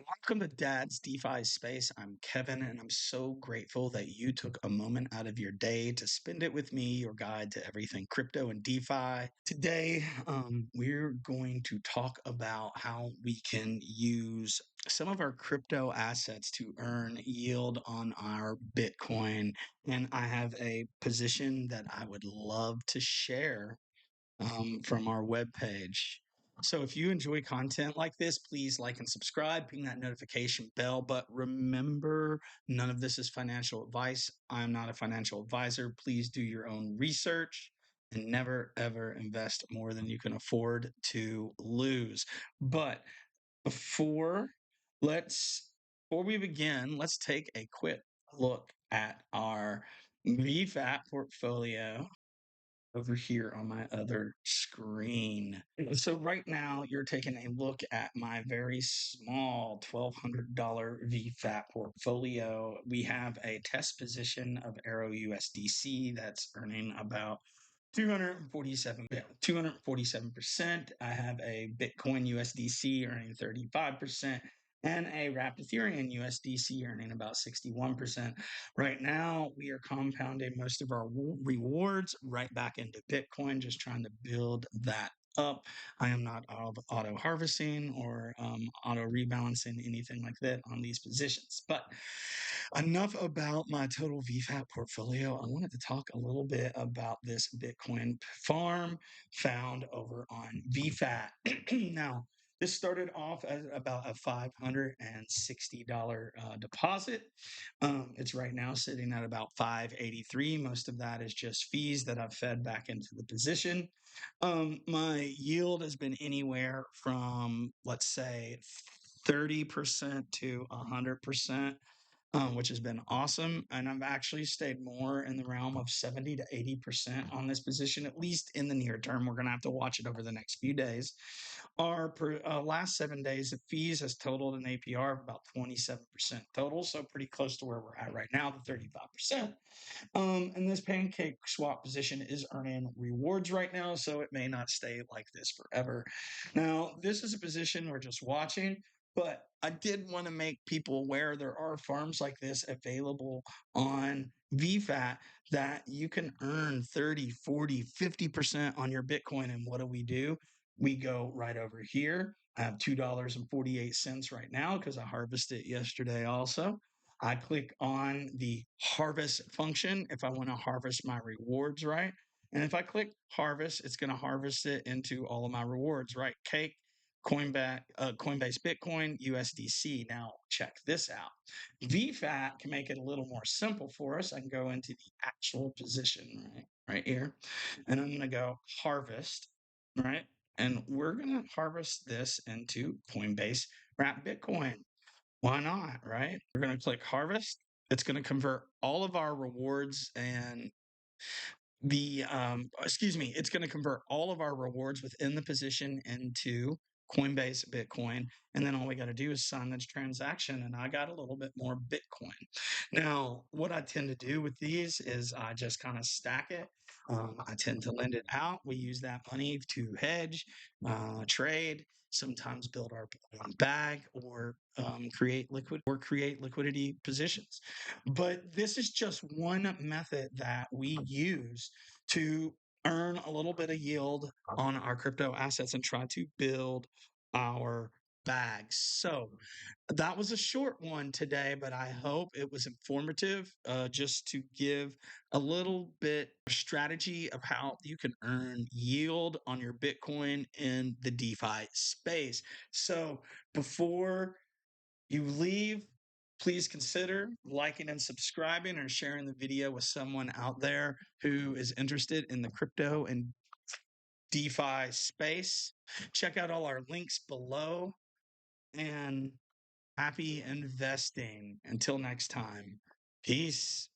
Welcome to Dad's DeFi Space. I'm Kevin, and I'm so grateful that you took a moment out of your day to spend it with me, your guide to everything crypto and DeFi. Today, we're going to talk about how we can use some of our crypto assets to earn yield on our Bitcoin. And I have a position that I would love to share from our webpage. So if you enjoy content like this, please like and subscribe, ping that notification bell. But remember, none of this is financial advice. I'm not a financial advisor. Please do your own research and never ever invest more than you can afford to lose. But before let's before we begin, let's take a quick look at our VFAT portfolio over here on my other screen. So right now you're taking a look at my very small $1,200 VFAT portfolio. We have a test position of AERO USDC that's earning about 247%. I have a Bitcoin USDC earning 35% and a wrapped Ethereum USDC earning about 61%. Right now, we are compounding most of our rewards right back into Bitcoin, just trying to build that up. I am not auto harvesting or auto rebalancing anything like that on these positions. But enough about my total VFAT portfolio. I wanted to talk a little bit about this Bitcoin farm found over on VFAT. Now, this started off as about a $560 deposit. It's right now sitting at about 583. Most of that is just fees that I've fed back into the position. My yield has been anywhere from, let's say, 30% to 100%, which has been awesome. And I've actually stayed more in the realm of 70 to 80% on this position, at least in the near term. We're going to have to watch it over the next few days. Our last 7 days of fees has totaled an APR of about 27% total, so pretty close to where we're at right now, the 35%. And this pancake swap position is earning rewards right now, so it may not stay like this forever. Now, this is a position we're just watching, but I did want to make people aware there are farms like this available on VFAT that you can earn 30, 40, 50% on your Bitcoin. And what do? We go right over here. I have $2.48 right now because I harvested yesterday also. I click on the harvest function if I want to harvest my rewards, right? And if I click harvest, it's going to harvest it into all of my rewards, right? Cake, Coinbase Bitcoin, USDC. Now, check this out. VFAT can make it a little more simple for us. I can go into the actual position right here, and I'm going to go harvest, right? And we're going to harvest this into Coinbase Wrap Bitcoin. Why not, right? We're going to click harvest. It's going to convert all of our rewards and it's going to convert all of our rewards within the position into Coinbase Bitcoin. And then all we got to do is sign this transaction. And I got a little bit more Bitcoin. Now, what I tend to do with these is I just kind of stack it. I tend to lend it out. We use that money to hedge, trade, sometimes build our own bag or create liquidity positions. But this is just one method that we use to earn a little bit of yield on our crypto assets and try to build our bags. So that was a short one today, but I hope it was informative just to give a little bit of strategy of how you can earn yield on your Bitcoin in the DeFi space. So before you leave, please consider liking and subscribing or sharing the video with someone out there who is interested in the crypto and DeFi space. Check out all our links below and happy investing. Until next time, peace.